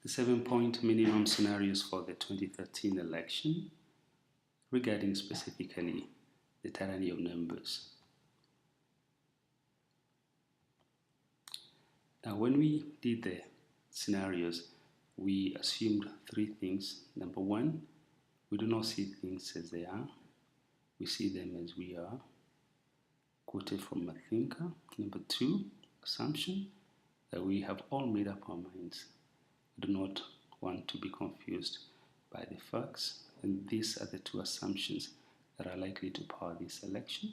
the 7-point minimum scenarios for the 2013 election regarding specifically the Tyranny of Numbers. Now, when we did the scenarios, we assumed three things. Number one, we do not see things as they are. We see them as we are, quoted from a thinker. Number two, assumption that we have all made up our minds. We do not want to be confused by the facts, and these are the two assumptions that are likely to power this election.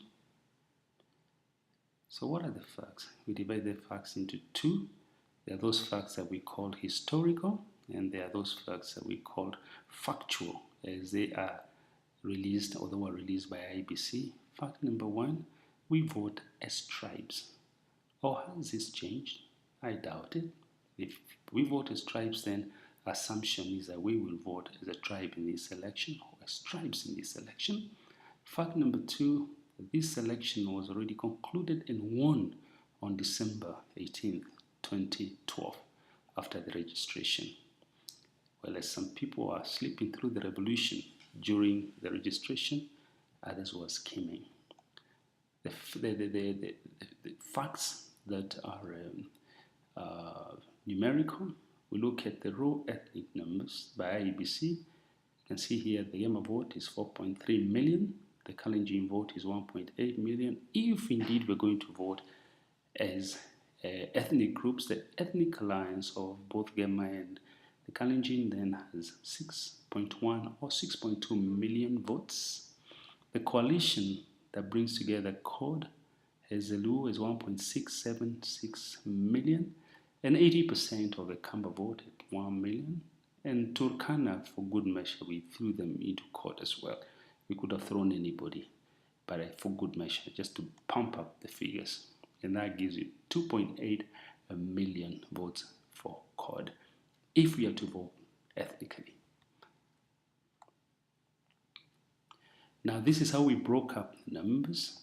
So what are the facts? We divide the facts into two. There are those facts that we call historical, and there are those facts that we call factual, as they are released, or they were released by IBC. Fact number one, we vote as tribes. Or has this changed? I doubt it. If we vote as tribes, then assumption is that we will vote as a tribe in this election, or as tribes in this election. Fact number two, this election was already concluded and won on December 18th, 2012, after the registration. Well, as some people are sleeping through the revolution during the registration, others were scheming. The facts that are numerical, we look at the raw ethnic numbers by IBC. You can see here the Yama vote is 4.3 million. The Kalenjin vote is 1.8 million. If indeed we're going to vote as ethnic groups, the ethnic alliance of both Gema and the Kalenjin then has 6.1 or 6.2 million votes. The coalition that brings together CORD has the Luo is 1.676 million, and 80% of the Kamba vote at 1 million. And Turkana, for good measure, we threw them into CORD as well. We could have thrown anybody, but for good measure, just to pump up the figures. And that gives you 2.8 million votes for CORD, if we are to vote ethnically. Now, this is how we broke up the numbers.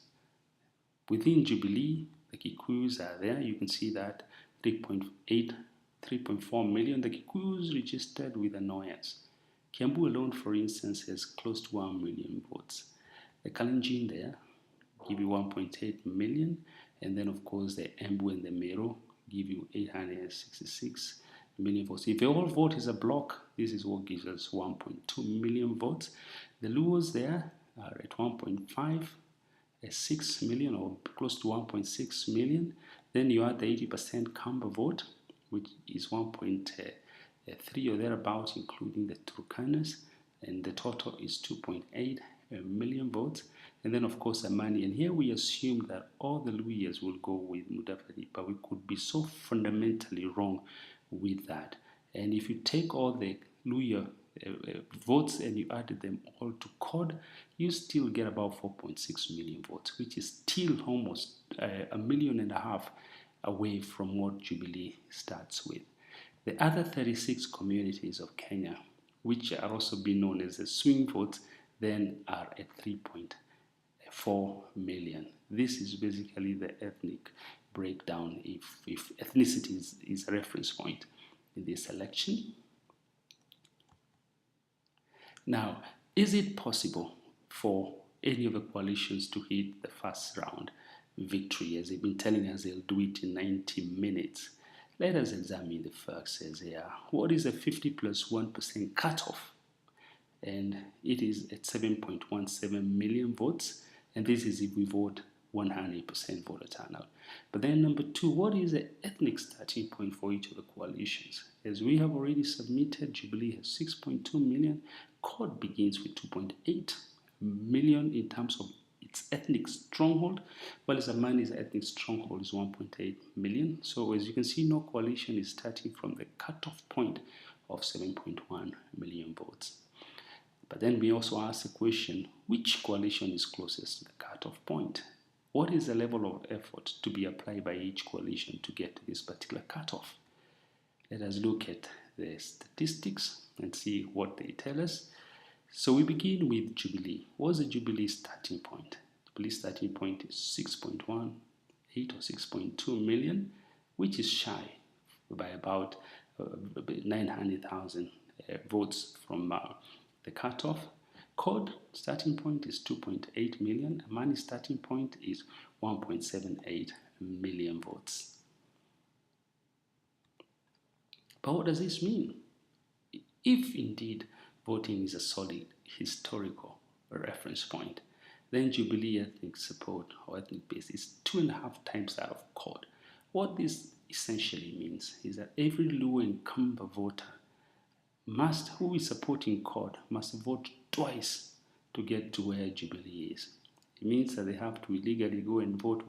Within Jubilee, the Kikuyus are there. You can see that 3.4 million. The Kikuyus registered with annoyance. Kiambu alone, for instance, has close to 1 million votes. The Kalenjin there give you 1.8 million. And then, of course, the Embu and the Mero give you 866 million votes. If they all vote as a block, this is what gives us 1.2 million votes. The Luos there are at 1.56 million, or close to 1.6 million. Then you add the 80% Kamba vote, which is 1.3 or thereabouts, including the Turkanas, and the total is 2.8 million votes. And then, of course, Amani. And here we assume that all the Luyas will go with Mudavadi, but we could be so fundamentally wrong with that. And if you take all the Luya votes and you added them all to CORD, you still get about 4.6 million votes, which is still almost 1.5 million away from what Jubilee starts with. The other 36 communities of Kenya, which are also being known as the swing votes, then are at 3.4 million. This is basically the ethnic breakdown, if ethnicity is a reference point in this election. Now, is it possible for any of the coalitions to hit the first round victory, as they've been telling us they'll do it in 90 minutes? Let us examine the facts as they are. What is a 50 plus 1% cutoff? And it is at 7.17 million votes, and this is if we vote 100% voter turnout. But then number two, what is the ethnic starting point for each of the coalitions? As we have already submitted, Jubilee has 6.2 million. CORD begins with 2.8 million in terms of its ethnic stronghold, while Zamani's ethnic stronghold is 1.8 million. So as you can see, no coalition is starting from the cutoff point of 7.1 million votes. But then we also ask the question, which coalition is closest to the cutoff point? What is the level of effort to be applied by each coalition to get to this particular cutoff? Let us look at the statistics and see what they tell us. So we begin with Jubilee. What's the Jubilee starting point? Jubilee starting point is 6.18 or 6.2 million, which is shy by about 900,000 votes from the cutoff. CORD starting point is 2.8 million. Amani starting point is 1.78 million votes. But what does this mean? If indeed voting is a solid historical reference point, then Jubilee ethnic support or ethnic base is 2.5 times that of CORD. What this essentially means is that every Luo and Kamba voter who is supporting CORD must vote twice to get to where Jubilee is. It means that they have to illegally go and vote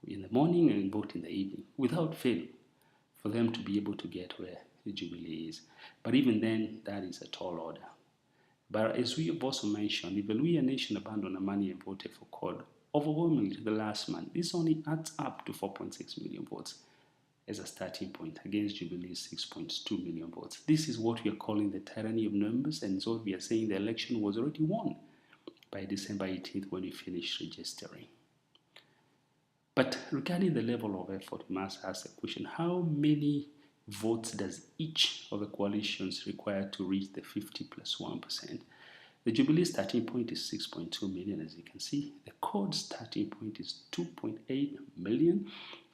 in the morning and vote in the evening without fail for them to be able to get where the Jubilee is. But even then, that is a tall order. But as we have also mentioned, if the Luhya nation abandoned Amani and voted for CORD overwhelmingly the last month, this only adds up to 4.6 million votes as a starting point against Jubilee's 6.2 million votes. This is what we are calling the tyranny of numbers, and so we are saying the election was already won by December 18th when we finished registering. But regarding the level of effort, we must ask the question, how many votes does each of the coalitions require to reach the 50 plus 1%? The Jubilee starting point is 6.2 million, as you can see. The CORD starting point is 2.8 million.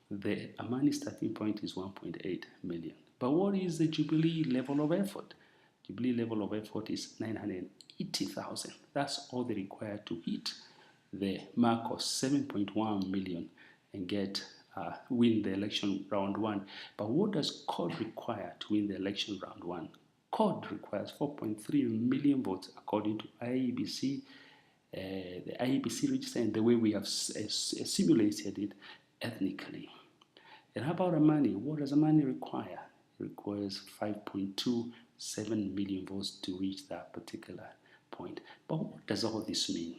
The Amani starting point is 1.8 million. But what is the Jubilee level of effort? Jubilee level of effort is 980,000. That's all they require to hit the mark of 7.1 million and win the election round one. But what does CORD require to win the election round one? CORD requires 4.3 million votes according to IEBC, the IEBC register, and the way we have simulated it ethnically. And how about Amani? What does Amani require? It requires 5.27 million votes to reach that particular point. But what does all this mean?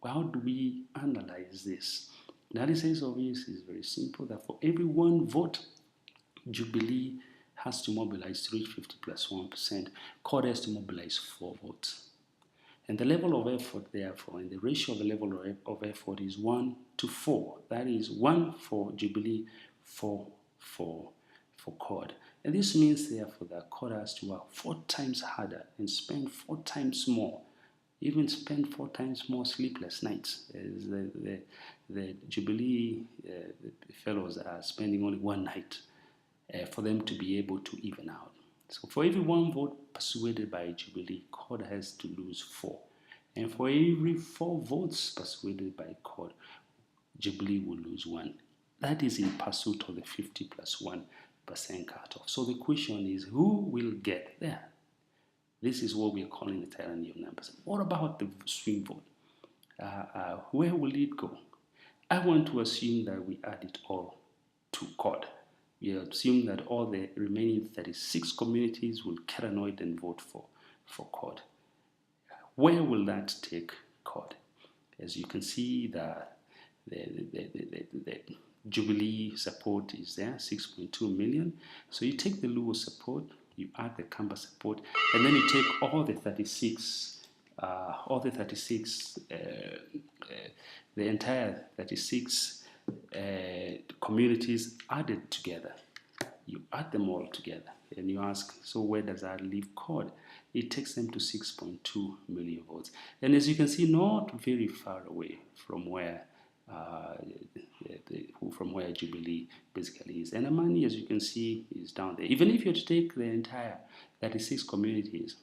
How do we analyze this? The analysis of this is very simple, that for every one vote, Jubilee has to mobilize to reach 50 plus 1%. CORD has to mobilize 4 votes. And the level of effort, therefore, and the ratio of the level of effort is 1 to 4. That is 1 for Jubilee, 4 for CORD. And this means, therefore, that CORD has to work 4 times harder and spend 4 times more, even spend 4 times more sleepless nights, as the Jubilee fellows are spending only 1 night for them to be able to even out. So for every 1 vote persuaded by Jubilee, CORD has to lose 4. And for every 4 votes persuaded by CORD, Jubilee will lose 1. That is in pursuit of the 50 plus 1% cutoff. So the question is, who will get there? This is what we are calling the tyranny of numbers. What about the swing vote? Where will it go? I want to assume that we add it all to CORD. We assume that all the remaining 36 communities will caranoid and vote for CORD. Where will that take CORD? As you can see, the Jubilee support is there, 6.2 million. So you take the Luo support, you add the Kamba support, and then you take all the 36, the entire 36 communities added together. You add them all together, and you ask, so where does that leave CORD? It takes them to 6.2 million votes. And as you can see, not very far away from where Jubilee basically is. And Amani, as you can see, is down there. Even if you were to take the entire 36 communities,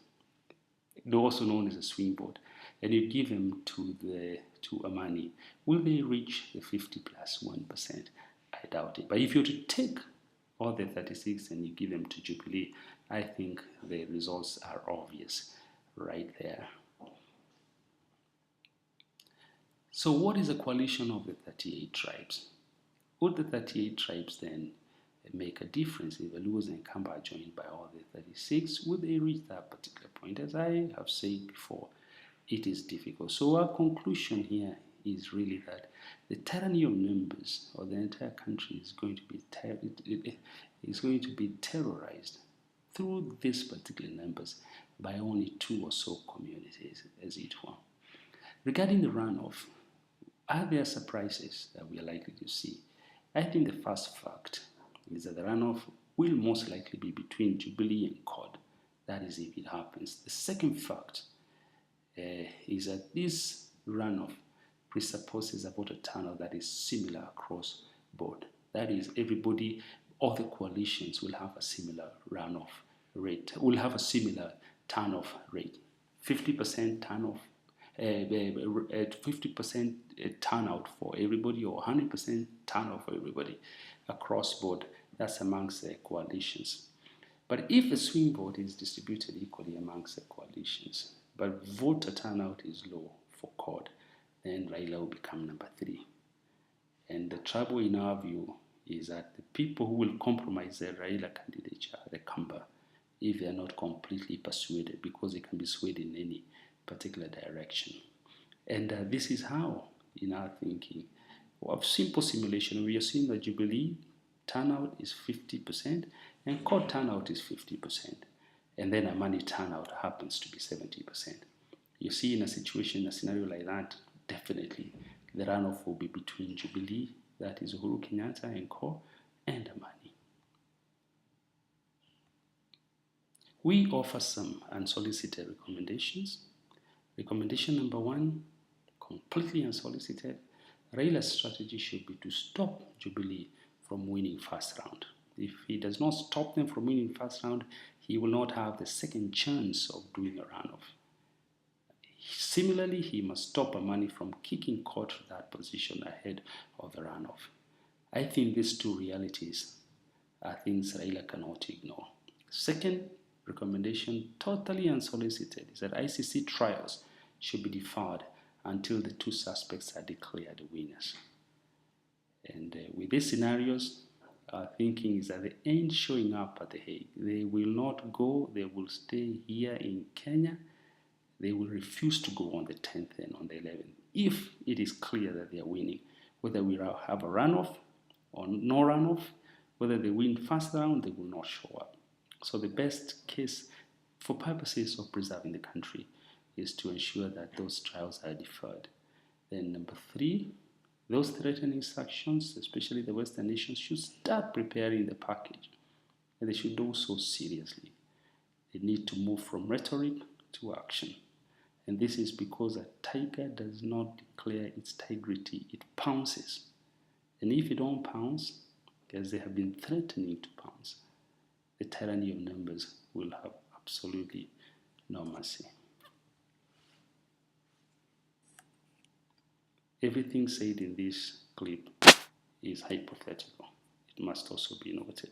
also known as a swing vote, and you give them to Amani, will they reach the 50 plus 1%? I doubt it. But if you were to take all the 36 and you give them to Jubilee, I think the results are obvious right there. So what is a coalition of the 38 tribes? Would the 38 tribes then make a difference if the Luos and Kamba are joined by all the 36? Would they reach that particular point? As I have said before, it is difficult. So our conclusion here is really that the tyranny of numbers, or the entire country, is going to be terrorized through these particular numbers by only 2 or so communities, as it were. Regarding the runoff, are there surprises that we are likely to see? I think the first fact is that the runoff will most likely be between Jubilee and CORD. That is if it happens. The second fact is that this runoff presupposes a voter turnout that is similar across board. That is, everybody, all the coalitions will have a similar runoff rate, will have a similar turnoff rate. 50% turnoff, 50% turnout for everybody, or 100% turnout for everybody across board. That's amongst the coalitions. But if the swing vote is distributed equally amongst the coalitions, but voter turnout is low for CORD, then Raila will become number 3. And the trouble in our view is that the people who will compromise the Raila candidature, the Kamba, if they are not completely persuaded, because they can be swayed in any particular direction. And this is how, in our thinking, of simple simulation, we assume that Jubilee turnout is 50% and CORD turnout is 50%. And then Amani turnout happens to be 70%. You see, in a situation, a scenario like that, definitely the runoff will be between Jubilee, that is Uhuru Kenyatta and CORD, and Amani. We offer some unsolicited recommendations. Recommendation number 1, completely unsolicited. Raila's strategy should be to stop Jubilee from winning first round. If he does not stop them from winning first round, he will not have the second chance of doing a runoff. Similarly, he must stop Amani from kicking CORD to that position ahead of the runoff. I think these two realities are things Raila cannot ignore. Second recommendation, totally unsolicited, is that ICC trials should be deferred until the 2 suspects are declared winners. And with these scenarios, our thinking is that they ain't showing up at The Hague. They will not go, they will stay here in Kenya. They will refuse to go on the 10th and on the 11th if it is clear that they are winning. Whether we have a runoff or no runoff, whether they win first round, they will not show up. So the best case for purposes of preserving the country is to ensure that those trials are deferred. Then number 3, those threatening sanctions, especially the Western nations, should start preparing the package. And they should do so seriously. They need to move from rhetoric to action. And this is because a tiger does not declare its integrity, it pounces. And if you don't pounce, as they have been threatening to pounce, the tyranny of numbers will have absolutely no mercy. Everything said in this clip is hypothetical. It must also be noted.